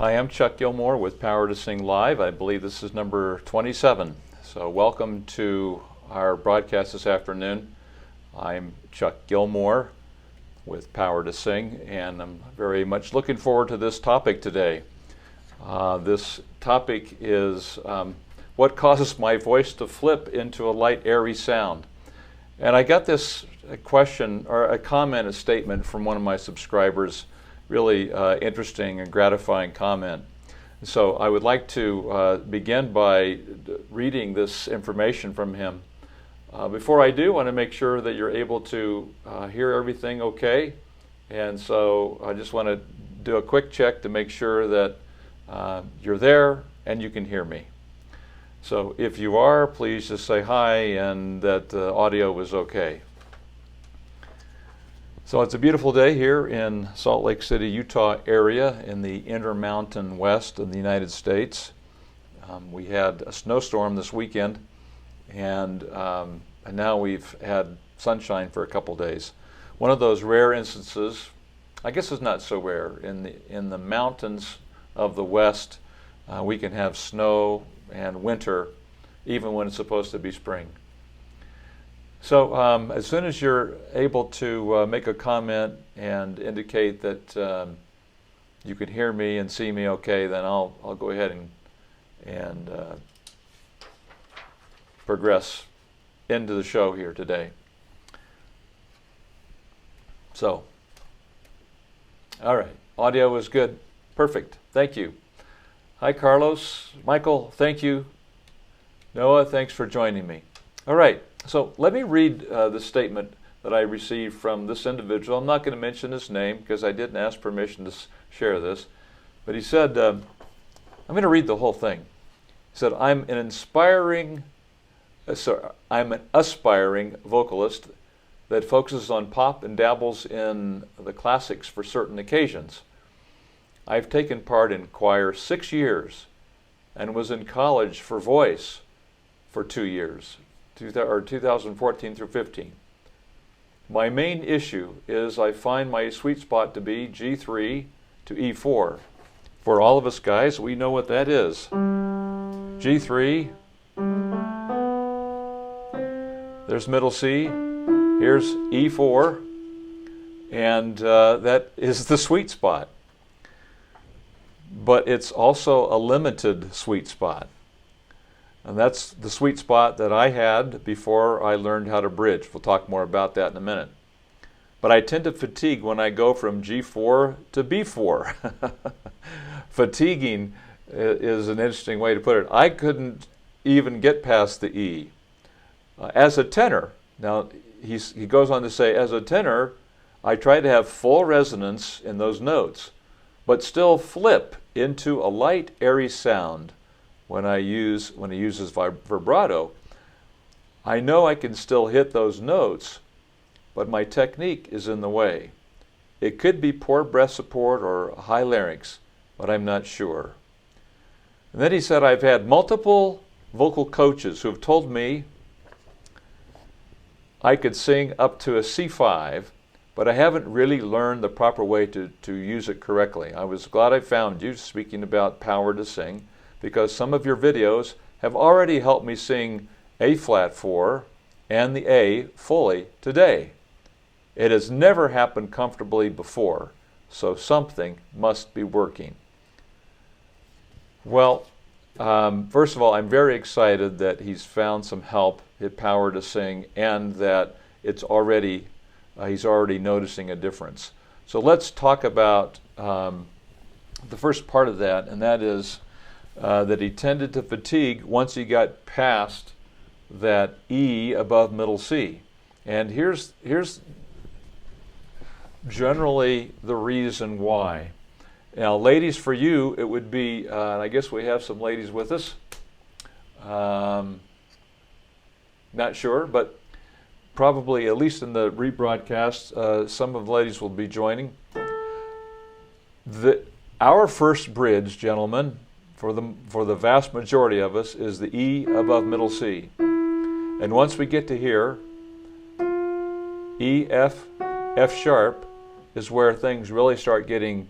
Hi, I'm Chuck Gilmore with Power to Sing Live. I believe this is number 27. So welcome to our broadcast this afternoon. I'm Chuck Gilmore with Power to Sing, and I'm very much looking forward to this topic today. This topic is what causes my voice to flip into a light, airy sound. And I got this question, or a comment, a statement from one of my subscribers, really interesting and gratifying comment. So I would like to begin by reading this information from him. Before I do, I want to make sure that you're able to hear everything okay. And so I just want to do a quick check to make sure that you're there and you can hear me. So if you are, please just say hi and that the audio was okay. So it's a beautiful day here in Salt Lake City, Utah area in the Intermountain West of the United States. We had a snowstorm this weekend, and now we've had sunshine for a couple days. One of those rare instances, I guess it's not so rare, in the mountains of the West, we can have snow and winter even when it's supposed to be spring. So as soon as you're able to make a comment and indicate that you can hear me and see me okay, then I'll go ahead and progress into the show here today. So, all right, audio is good. Perfect. Thank you. Hi, Carlos. Michael, thank you. Noah, thanks for joining me. All right. So let me read the statement that I received from this individual. I'm not going to mention his name because I didn't ask permission to share this. But he said, I'm going to read the whole thing. He said, I'm an aspiring vocalist that focuses on pop and dabbles in the classics for certain occasions. I've taken part in choir 6 years and was in college for voice for 2 years. 2014 through 15. My main issue is I find my sweet spot to be G3 to E4. For all of us guys, we know what that is. G3, there's middle C, here's E4, and that is the sweet spot. But it's also a limited sweet spot. And that's the sweet spot that I had before I learned how to bridge. We'll talk more about that in a minute. But I tend to fatigue when I go from G4 to B4. Fatiguing is an interesting way to put it. I couldn't even get past the E. As a tenor, now he goes on to say, as a tenor, I try to have full resonance in those notes, but still flip into a light, airy sound. When he uses vibrato, I know I can still hit those notes, but my technique is in the way. It could be poor breath support or high larynx, but I'm not sure. And then he said, I've had multiple vocal coaches who have told me I could sing up to a C5, but I haven't really learned the proper way to use it correctly. I was glad I found you speaking about Power to Sing, because some of your videos have already helped me sing A flat 4 and the A fully today. It has never happened comfortably before, so something must be working. Well, first of all, I'm very excited that he's found some help at Power to Sing and that he's already noticing a difference. So let's talk about the first part of that, and that is that he tended to fatigue once he got past that E above middle C. And here's generally the reason why. Now, ladies, for you, it would be, and I guess we have some ladies with us. Not sure, but probably, at least in the rebroadcast, some of the ladies will be joining. Our first bridge, gentlemen, for the vast majority of us, is the E above middle C. And once we get to here, E, F, F sharp is where things really start getting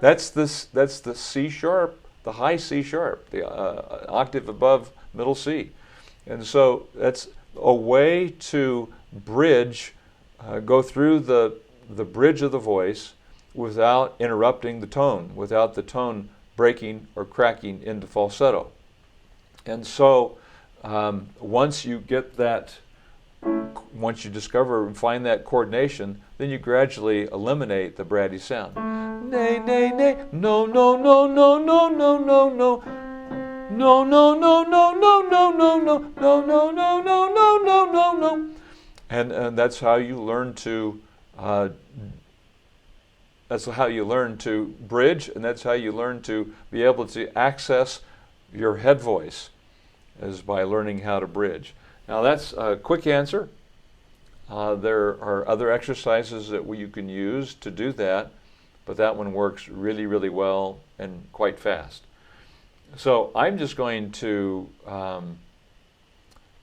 That's the C sharp, the high C sharp, the octave above middle C. And so that's a way to bridge, go through the bridge of the voice without interrupting the tone, without the tone breaking or cracking into falsetto. And so once you get that, once you discover and find that coordination, then you gradually eliminate the bratty sound. Nay, nay, nay, no, no, no, no, no, no, no, no. No, no, no, no, no, no, no, no, no, no, no, no, no, no, no, no. And that's how you learn to bridge, and that's how you learn to be able to access your head voice, is by learning how to bridge. Now that's a quick answer. There are other exercises that you can use to do that, but that one works really, really well and quite fast. So I'm just going to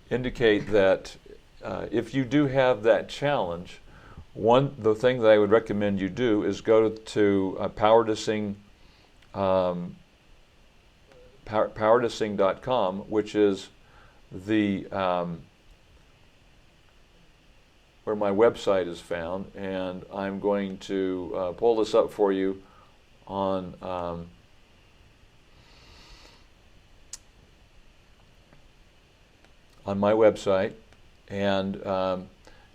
indicate that if you do have that challenge, the thing that I would recommend you do is go to powertosing.com, which is the where my website is found, and I'm going to pull this up for you on my website. And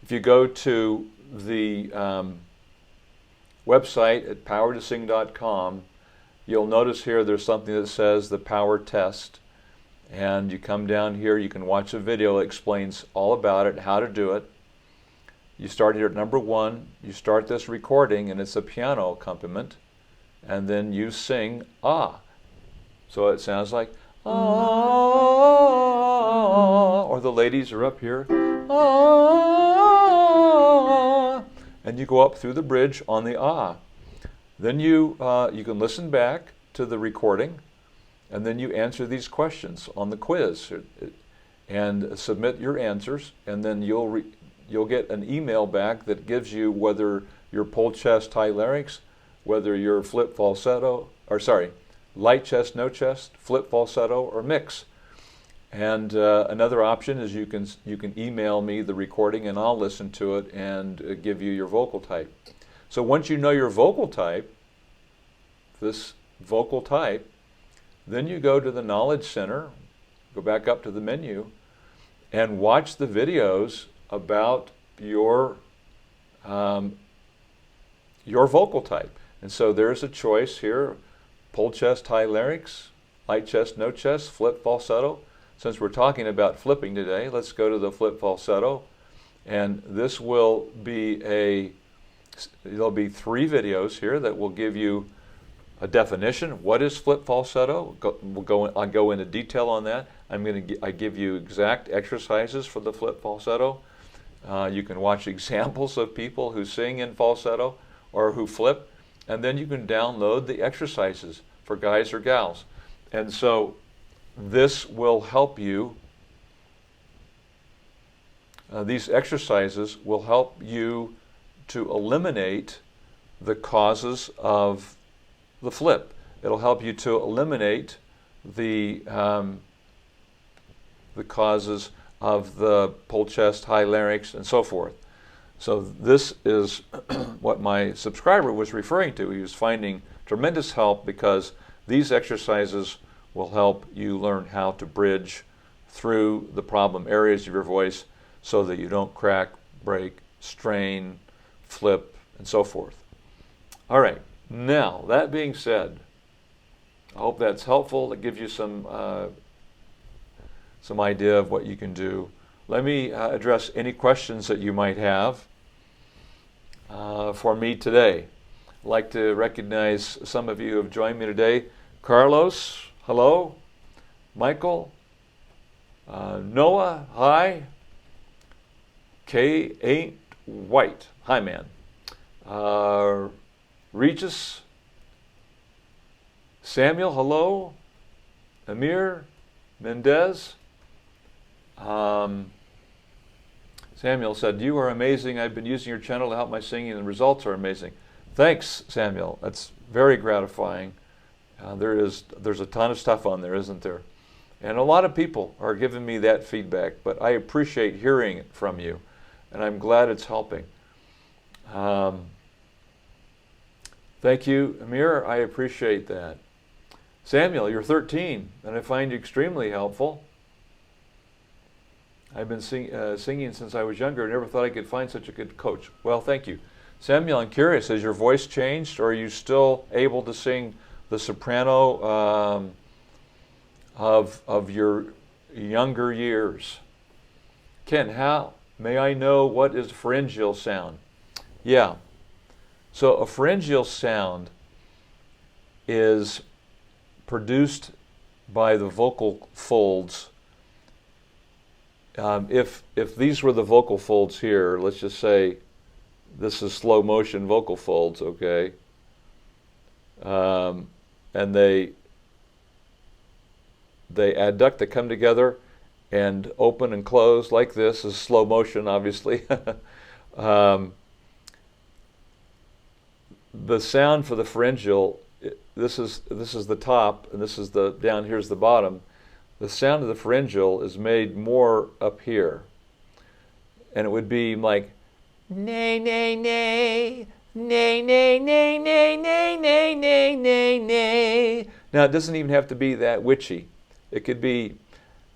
if you go to the website at powertosing.com, you'll notice here there's something that says the power test, and you come down here, you can watch a video that explains all about it, how to do it. You start here at number 1, you start this recording, and it's a piano accompaniment, and then you sing ah. So it sounds like ah, or the ladies are up here, ah, and you go up through the bridge on the ah. Then you can listen back to the recording, and then you answer these questions on the quiz and submit your answers, and then you'll get an email back that gives you whether you're pulled chest, high larynx, whether you're flip falsetto, or sorry, light chest, no chest, flip falsetto, or mix. And another option is you can email me the recording, and I'll listen to it and give you your vocal type. So once you know your vocal type, this vocal type, then you go to the Knowledge Center, go back up to the menu, and watch the videos about your vocal type. And so there's a choice here: pulled chest, high larynx, light chest, no chest, flip falsetto. Since we're talking about flipping today, let's go to the flip falsetto. And this will be there'll be 3 videos here that will give you a definition. What is flip falsetto? I'll go into detail on that. I give you exact exercises for the flip falsetto. You can watch examples of people who sing in falsetto or who flip, and then you can download the exercises for guys or gals. And so this will help you. These exercises will help you to eliminate the causes of the flip. It'll help you to eliminate the causes of the pulled chest, high larynx, and so forth. So this is what my subscriber was referring to. He was finding tremendous help because these exercises will help you learn how to bridge through the problem areas of your voice so that you don't crack, break, strain, flip, and so forth. All right, now that being said, I hope that's helpful. That gives you some idea of what you can do. Let me address any questions that you might have for me today. I'd like to recognize some of you who have joined me today. Carlos, hello. Michael, Noah, hi. K ain't white, hi man. Regis, Samuel, hello. Amir, Mendez. Samuel said, "You are amazing. I've been using your channel to help my singing and the results are amazing." Thanks, Samuel. That's very gratifying. There's a ton of stuff on there, isn't there? And a lot of people are giving me that feedback, but I appreciate hearing it from you, and I'm glad it's helping. Thank you, Amir. I appreciate that. Samuel, you're 13, and I find you extremely helpful. I've been singing since I was younger. Never thought I could find such a good coach. Well, thank you. Samuel, I'm curious, has your voice changed, or are you still able to sing the soprano of your younger years? Ken, how may I know what is Fringe Ill Sound? Yeah. So a Fringe Ill Sound is produced by the vocal folds. If these were the vocal folds here, let's just say this is slow motion vocal folds, okay? And they adduct, they come together and open and close like this. This is slow motion, obviously. The sound for the pharyngeal, this is the top, and this is the down here's the bottom. The sound of the pharyngeal is made more up here, and it would be like nay nay nay nay nay nay nay nay nay nay nay nay. Now it doesn't even have to be that witchy. It could be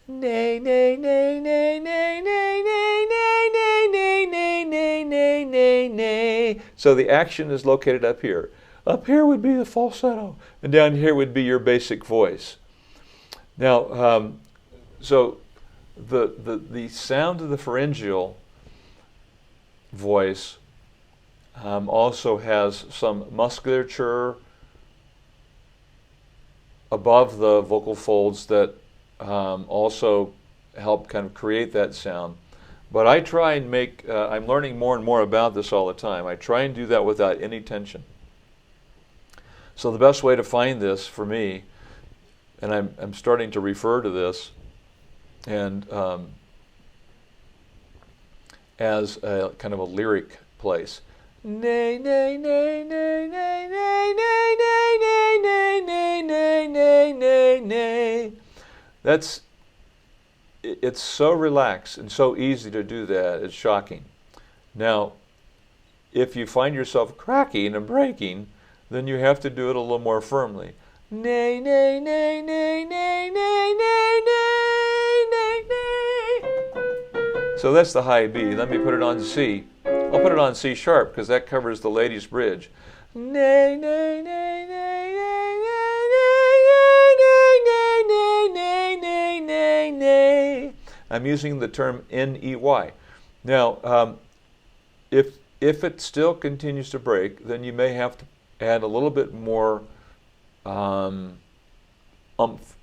nay nay nay nay nay nay nay nay nay nay nay nay nay nay nay. So the action is located up here. Up here would be the falsetto, and down here would be your basic voice. Now, so the sound of the pharyngeal voice also has some musculature above the vocal folds that also help kind of create that sound. But I try and make, I'm learning more and more about this all the time. I try and do that without any tension. So the best way to find this for me, and I'm starting to refer to this and as a kind of a lyric place. Nay, nay, nay, nay, nay, nay, nay, nay, nay, nay, nay, nay, nay, nay, nay. It's so relaxed and so easy to do that, it's shocking. Now, if you find yourself cracking and breaking, then you have to do it a little more firmly. Nay, nay, nay, nay, nay, nay, nay, nay, nay, nay. So that's the high B. Let me put it on C. I'll put it on C sharp because that covers the lady's bridge. Nay, nay, nay, nay, nay, nay, nay, nay, nay, nay, nay, nay. I'm using the term N-E-Y. Now, if it still continues to break, then you may have to add a little bit more umph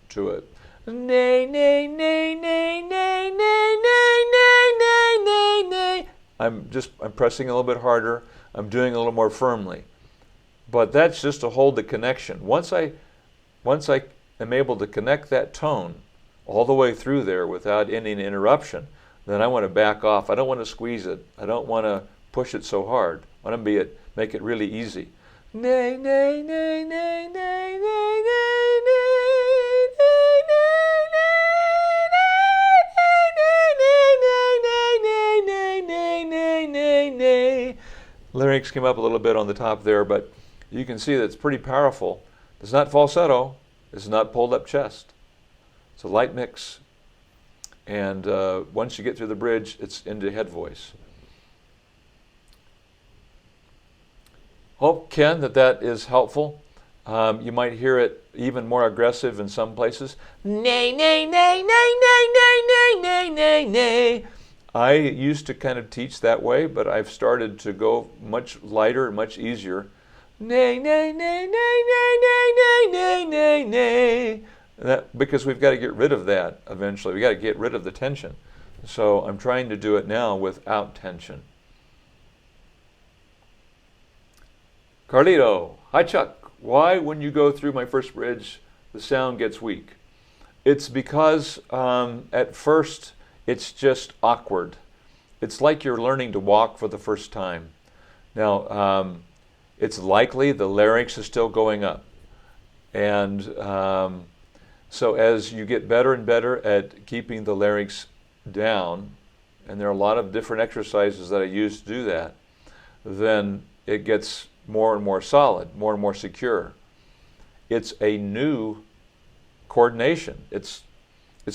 to it. Nay, nay, nay, nay, nay, nay, nay, nay, nay, nay, nay. I'm pressing a little bit harder. I'm doing a little more firmly. But that's just to hold the connection. Once I am able to connect that tone all the way through there without any interruption, then I want to back off. I don't want to squeeze it. I don't want to push it so hard. I want to make it really easy. Nay, nay, nay, nay, nay, nay, nay, nay. Lyrics came up a little bit on the top there, but you can see that it's pretty powerful. It's not falsetto. It's not pulled up chest. It's a light mix. And once you get through the bridge, it's into head voice. Hope, Ken, that is helpful. You might hear it even more aggressive in some places. Nay, nay, nay, nay, nay, nay, nay, nay, nay, nay. I used to kind of teach that way, but I've started to go much lighter and much easier. Nay, nay, nay, nay, nay, nay, nay, nay, nay, nay. Because we've got to get rid of that eventually. We've got to get rid of the tension. So I'm trying to do it now without tension. Carlito, hi Chuck. Why, when you go through my first bridge, the sound gets weak? It's because at first it's just awkward. It's like you're learning to walk for the first time. Now, it's likely the larynx is still going up. And so as you get better and better at keeping the larynx down, and there are a lot of different exercises that I use to do that, then it gets more and more solid, more and more secure. It's a new coordination. It's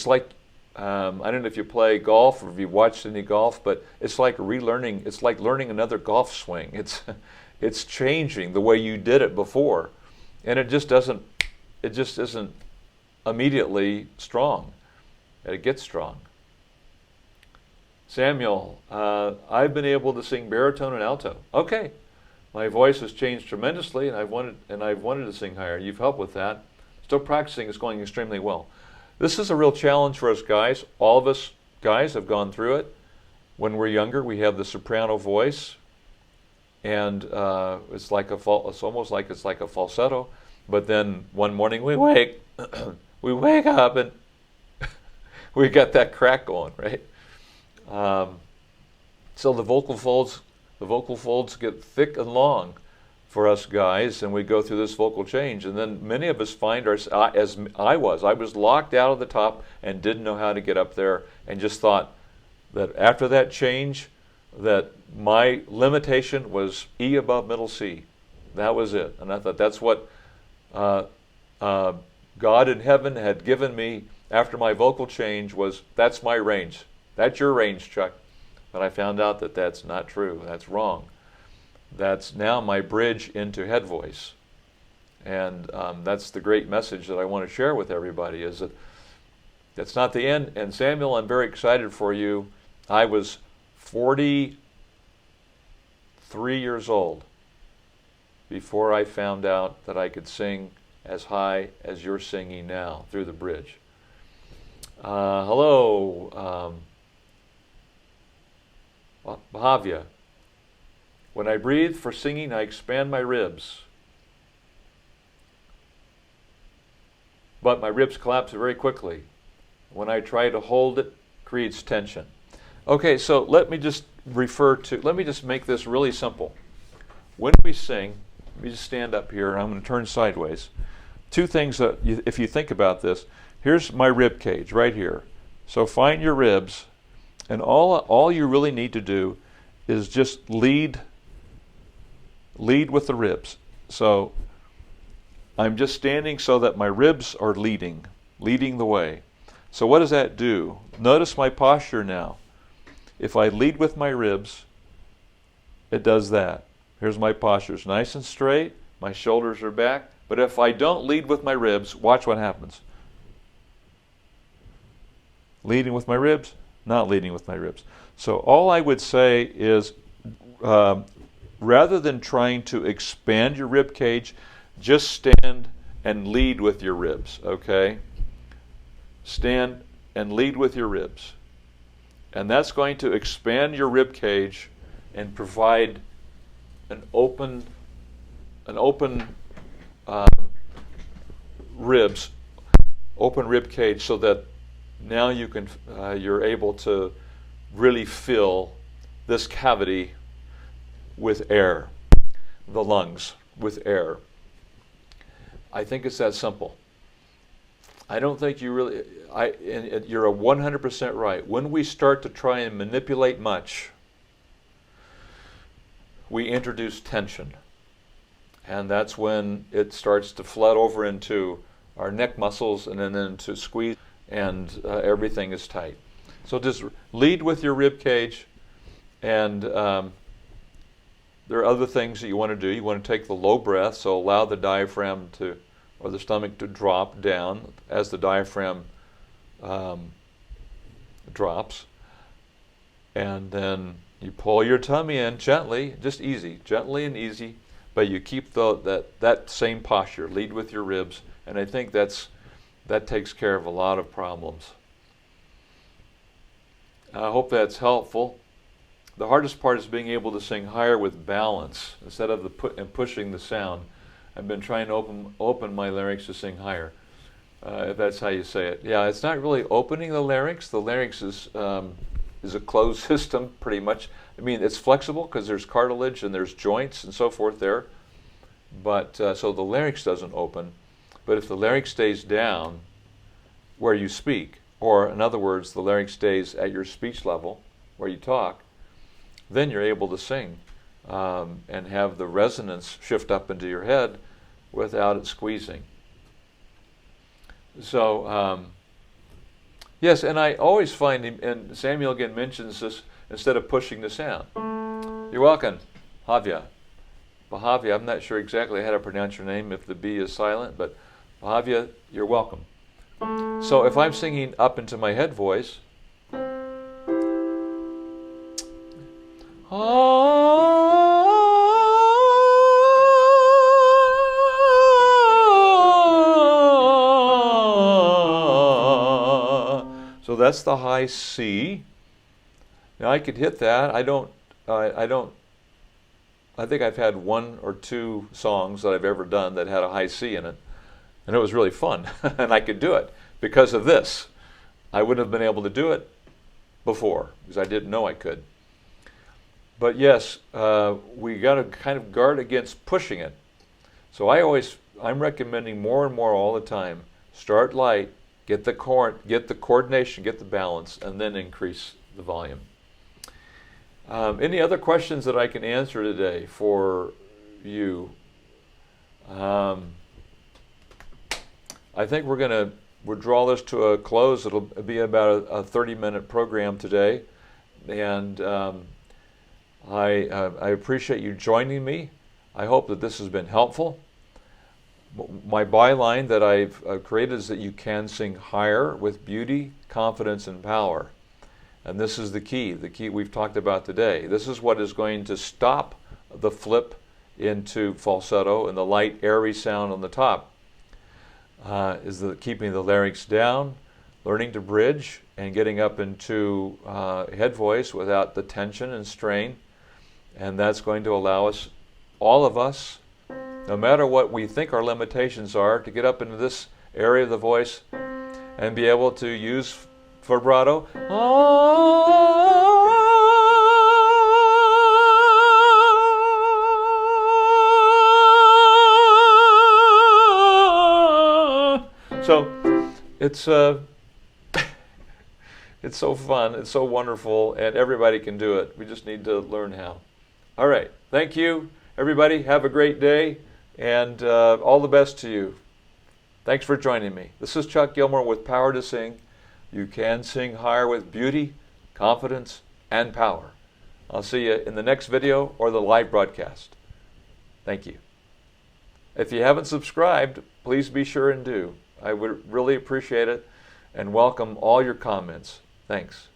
like, I don't know if you play golf or if you watched any golf, but it's like relearning, it's like learning another golf swing. It's changing the way you did it before. And it just isn't immediately strong. It gets strong. Samuel, I've been able to sing baritone and alto. Okay, my voice has changed tremendously, and I've wanted to sing higher. You've helped with that. Still practicing. It's going extremely well. This is a real challenge for us guys. All of us guys have gone through it. When we're younger, we have the soprano voice, and it's almost like it's like a falsetto. But then one morning we wake up and we got that crack going, right? So the vocal folds get thick and long for us guys, and we go through this vocal change. And then many of us find ourselves, as I was locked out of the top and didn't know how to get up there, and just thought that after that change, that my limitation was E above middle C. That was it. And I thought that's what God in heaven had given me after my vocal change was, that's my range. That's your range, Chuck. But I found out that that's not true. That's wrong. That's now my bridge into head voice. And that's the great message that I want to share with everybody, is that that's not the end. And Samuel, I'm very excited for you. I was 43 years old before I found out that I could sing as high as you're singing now through the bridge. Hello, Bahavia. When I breathe for singing, I expand my ribs. But my ribs collapse very quickly. When I try to hold it, creates tension. Okay, so let me just make this really simple. When we sing, let me just stand up here, and I'm going to turn sideways. Two things that, if you think about this, here's my rib cage right here. So find your ribs, and all you really need to do is just lead with the ribs. So I'm just standing so that my ribs are leading the way. So what does that do? Notice my posture now. If I lead with my ribs, it does that. Here's my posture. It's nice and straight. My shoulders are back. But if I don't lead with my ribs, watch what happens. Leading with my ribs, not leading with my ribs. So all I would say is, rather than trying to expand your rib cage, just stand and lead with your ribs, okay? Stand and lead with your ribs. And that's going to expand your rib cage and provide an open rib cage, so that now you're able to really fill this cavity with air, the lungs with air. I think it's that simple. I don't think you really, and you're 100% right. When we start to try and manipulate much, we introduce tension. And that's when it starts to flood over into our neck muscles and then into squeeze, and everything is tight. So just lead with your rib cage, and there are other things that you want to do. You want to take the low breath, so allow the diaphragm or the stomach to drop down as the diaphragm drops. And then you pull your tummy in gently, just easy, gently and easy, but you keep that same posture, lead with your ribs, and I think that takes care of a lot of problems. I hope that's helpful. The hardest part is being able to sing higher with balance instead of pushing the sound. I've been trying to open my larynx to sing higher, if that's how you say it. Yeah, it's not really opening the larynx. The larynx is a closed system, pretty much. I mean, it's flexible because there's cartilage and there's joints and so forth there, but so the larynx doesn't open. But if the larynx stays down where you speak, or in other words, the larynx stays at your speech level where you talk, then you're able to sing and have the resonance shift up into your head without it squeezing. So, yes, and I always find, and Samuel again mentions this, instead of pushing the sound. You're welcome, Havia. Bahavia, I'm not sure exactly how to pronounce your name if the B is silent, but Bahavia, you're welcome. So if I'm singing up into my head voice, so that's the high C. Now I could hit that. I think I've had 1 or 2 songs that I've ever done that had a high C in it, and it was really fun, and I could do it because of this. I wouldn't have been able to do it before because I didn't know I could. But yes, we got to kind of guard against pushing it. So I'm recommending more and more all the time. Start light, get the coordination, get the balance, and then increase the volume. Any other questions that I can answer today for you? I think we'll draw this to a close. It'll be about a 30-minute program today, and I appreciate you joining me. I hope that this has been helpful. My byline that I've created is that you can sing higher with beauty, confidence, and power. And this is the key we've talked about today. This is what is going to stop the flip into falsetto and the light, airy sound on the top. Is keeping the larynx down, learning to bridge, and getting up into head voice without the tension and strain. And that's going to allow us, all of us, no matter what we think our limitations are, to get up into this area of the voice and be able to use vibrato. So it's so fun, it's so wonderful, and everybody can do it. We just need to learn how. All right, thank you, everybody. Have a great day, and all the best to you. Thanks for joining me. This is Chuck Gilmore with Power to Sing. You can sing higher with beauty, confidence, and power. I'll see you in the next video or the live broadcast. Thank you. If you haven't subscribed, please be sure and do. I would really appreciate it and welcome all your comments. Thanks.